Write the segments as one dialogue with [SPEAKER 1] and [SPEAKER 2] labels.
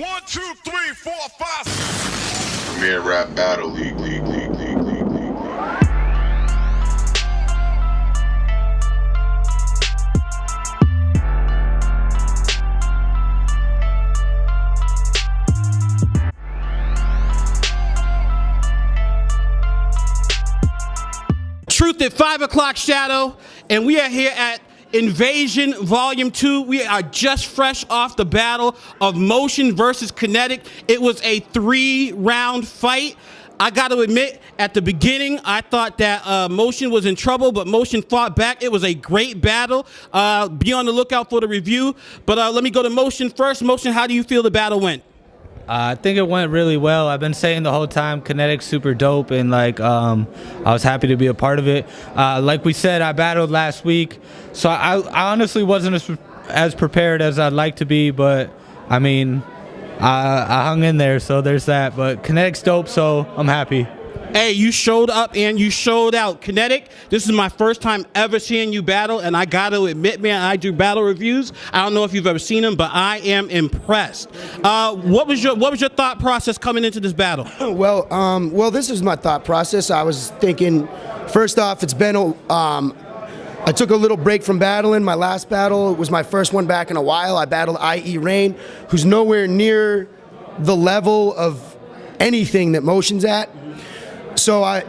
[SPEAKER 1] 1, 2, 3, 4, 5.
[SPEAKER 2] Premier Rap Battle League.
[SPEAKER 3] Truthit 5 o'clock shadow, and we are here at Invasion Volume 2. We are just fresh off the battle of Motion versus Kinetic. It was a 3-round fight. I got to admit, at the beginning, I thought that Motion was in trouble, but Motion fought back. It was a great battle. Be on the lookout for the review. But let me go to Motion first. Motion, how do you feel the battle went?
[SPEAKER 4] I think it went really well. I've been saying the whole time, Kinetik's super dope, and like I was happy to be a part of it. Like we said, I battled last week, so I honestly wasn't as prepared as I'd like to be, but I mean, I hung in there, so there's that. But Kinetik's dope, so I'm happy.
[SPEAKER 3] Hey, you showed up and you showed out. Kinetik, this is my first time ever seeing you battle, and I got to admit, man, I do battle reviews. I don't know if you've ever seen them, but I am impressed. What was your thought process coming into this battle?
[SPEAKER 5] Well, this is my thought process. I was thinking, first off, it's been I took a little break from battling. My last battle, it was my first one back in a while. I battled IE Rain, who's nowhere near the level of anything that Motion's at. So I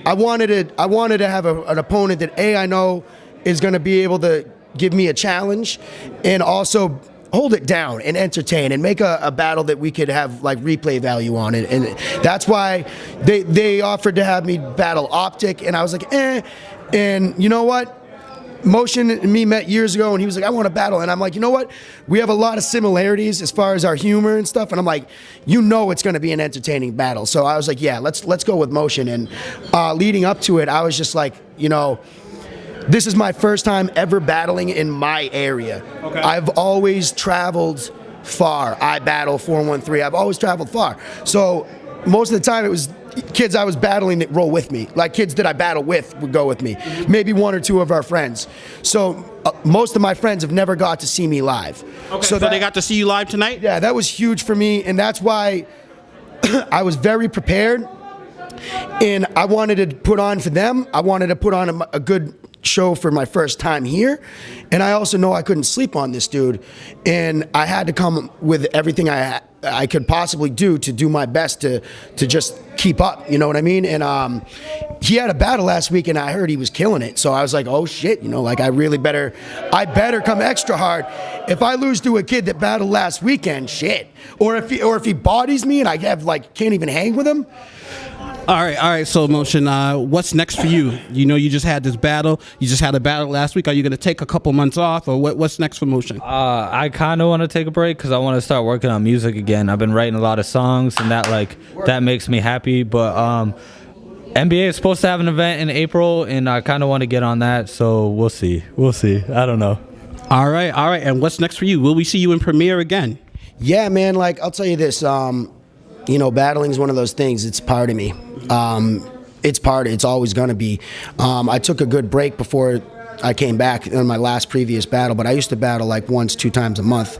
[SPEAKER 5] wanted to have an opponent that I know is going to be able to give me a challenge, and also hold it down and entertain and make a battle that we could have like replay value on it. And that's why they offered to have me battle Optic, and I was like, eh. And you know what? Motion and me met years ago, and he was like, I want to battle. And I'm like, you know what? We have a lot of similarities as far as our humor and stuff. And I'm like, you know it's going to be an entertaining battle. So I was like, yeah, let's go with Motion. And leading up to it, I was just like, this is my first time ever battling in my area. Okay. I've always traveled far. I battle 413. I've always traveled far. So most of the time it was kids I was battling that roll with me. Like kids that I battle with would go with me. Maybe one or two of our friends. So most of my friends have never got to see me live.
[SPEAKER 3] Okay, so they got to see you live tonight?
[SPEAKER 5] Yeah, that was huge for me, and that's why I was very prepared. And I wanted to put on for them. I wanted to put on a good show for my first time here, and I also know I couldn't sleep on this dude, and I had to come with everything I could possibly do my best to just keep up, you know what I mean? And he had a battle last week, and I heard he was killing it, so I was like, oh shit, like I better come extra hard. If I lose to a kid that battled last weekend, shit, or if he bodies me and I can't even hang with him.
[SPEAKER 3] All right. So, Motion, what's next for you? You just had this battle. You just had a battle last week. Are you going to take a couple months off, or what's next for Motion?
[SPEAKER 4] I kind of want to take a break because I want to start working on music again. I've been writing a lot of songs, and that makes me happy. But NBA is supposed to have an event in April, and I kind of want to get on that. So we'll see. I don't know.
[SPEAKER 3] All right. And what's next for you? Will we see you in Premiere again?
[SPEAKER 5] Yeah, man. I'll tell you this. Battling is one of those things. It's part of me. It's always going to be. I took a good break before I came back in my last previous battle, but I used to battle like once, 2 times a month.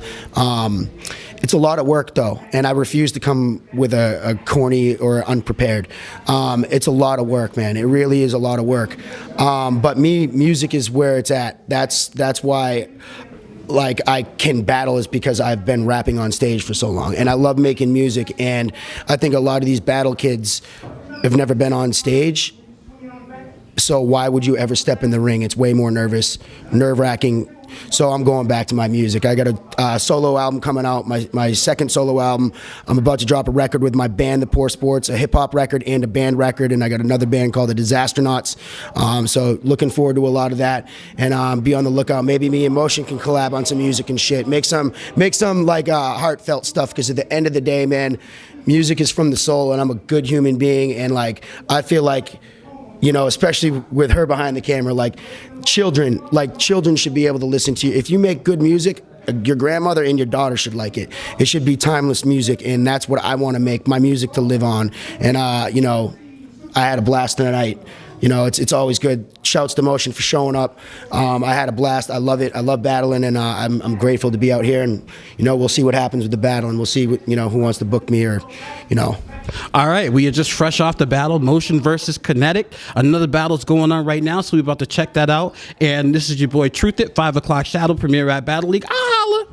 [SPEAKER 5] It's a lot of work though, and I refuse to come with a corny or unprepared. It's a lot of work, man. It really is a lot of work. But music is where it's at. That's why I can battle, is because I've been rapping on stage for so long, and I love making music. And I think a lot of these battle kids have never been on stage, so why would you ever step in the ring? It's way more nerve-wracking. So I'm going back to my music. I got a solo album coming out, my second solo album. I'm about to drop a record with my band, The Poor Sports, a hip-hop record and a band record, and I got another band called The Disastronauts. So looking forward to a lot of that, and be on the lookout. Maybe me and Motion can collab on some music and shit. Make some heartfelt stuff, because at the end of the day, man, music is from the soul, and I'm a good human being, and I feel like, especially with her behind the camera, children should be able to listen to you. If you make good music, your grandmother and your daughter should like it. It should be timeless music, and that's what I want to make my music to live on. And I had a blast tonight. you know, it's always good. Shouts to Motion for showing up. I had a blast. I love it. I love battling, and I'm grateful to be out here. And you know, we'll see what happens with the battle, and we'll see what, you know, who wants to book me, or you know.
[SPEAKER 3] All right, we are just fresh off the battle, Motion versus Kinetic. Another battle's going on right now, so we're about to check that out. And this is your boy Truthit, 5 o'clock Shadow, premiere at Battle League. Ah, holla!